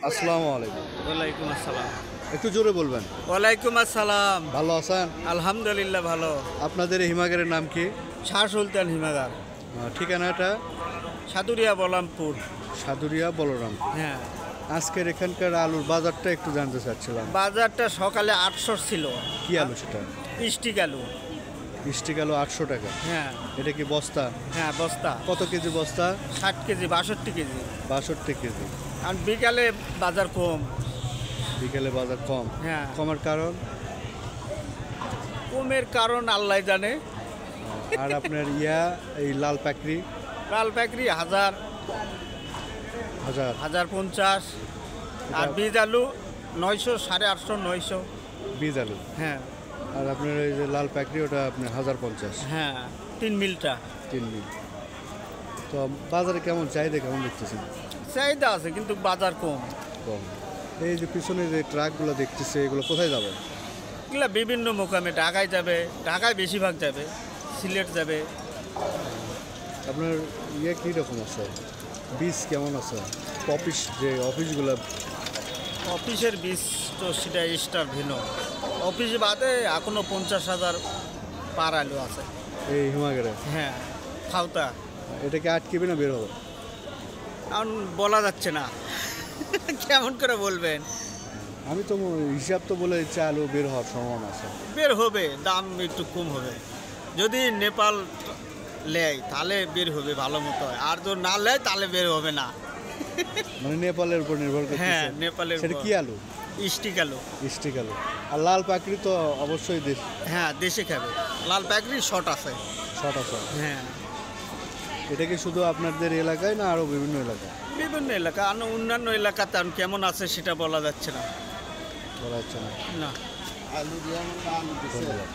আসসালামু আলাইকুম। ওয়ালাইকুম আসসালাম। একটু জোরে বলবেন। ওয়ালাইকুম আসসালাম। ভালো আছেন? আলহামদুলিল্লাহ ভালো। আপনাদের এই হিমাগারের নাম কি? শাহ সুলতান হিমাগার, ঠিকানাটা? সাদুরিয়া বলামপুর। সাদুরিয়া বলরাম। হ্যাঁ, আজকের এখানকার আলুর বাজারটা একটু জানতে চাচ্ছিলাম। বাজারটা সকালে 800 ছিল। কি আলু সেটা? স্টিক আলু। স্টিক আলু 800 টাকা। হ্যাঁ এটা কি বস্তা? হ্যাঁ, বস্তা কত কেজি বস্তা? 60 কেজি 62 কেজি। 62 কেজি। আর বিকালে বাজার কম। বিকেলে বাজার কম? হ্যাঁ, কমার কারণ? কমের কারণ আল্লাহ জানে। আর আপনার এই লাল পাকড়ি? লাল পাকড়ি 1000 হাজার। 1050। আর বীজ আলু 900, 850, 900। বীজ আলু। হ্যাঁ আর আপনার এই যে লাল পাকড়ি ওটা আপনার 1050। হ্যাঁ, 3 মিলটা। 3 মিল। তো বাজারে কেমন চাহিদা কেমন দেখতেছেন? চাহিদা আছে কিন্তু বাজার কম। কম। এই যে পিছনে যে ট্রাকগুলো দেখতেছে এগুলো কোথায় যাবে? এগুলো বিভিন্ন মোকামে ঢাকায় যাবে, ঢাকায় বেশিরভাগ যাবে, সিলেট যাবে। আপনার কী রকম আছে? বীজ কেমন আছে? অফিসগুলো? অফিসের বীজ তো সেটা স্টার ভিন্ন। অফিস বাদে এখনো 50,000 পার আলু আছে এই হিমাগারে? হ্যাঁ, খাওতা। এটাকে আটকিবে না বের হবে? এখন বলা যাচ্ছে না। কেমন করে বলবেন? আমি তো হিসাব তো বলে দিচ্ছি আলু বের হওয়ার সম্ভাবনা আছে। বের হবে, দাম একটু কম হবে। যদি নেপাল নেয় তাহলে বের হবে ভালো মতো হয়, আর যদি না নেয় তাহলে বের হবে না। মানে নেপালের উপর নির্ভর করছে? হ্যাঁ, নেপালের সেটা কি আলু? স্টিক আলু। স্টিক আলু। আর লাল পাকড়ি তো অবশ্যই দেশ। হ্যাঁ, দেশে খাবে। লাল পাকড়ি শর্ট আছে। শর্ট আছে। হ্যাঁ, এটা কি শুধু আপনাদের এলাকায় না আরও বিভিন্ন এলাকায়? বিভিন্ন এলাকা, আর অন্যান্য এলাকাতে কেমন আছে সেটা বলা যাচ্ছে না। বলা যাচ্ছে না। না। ধন্যবাদ।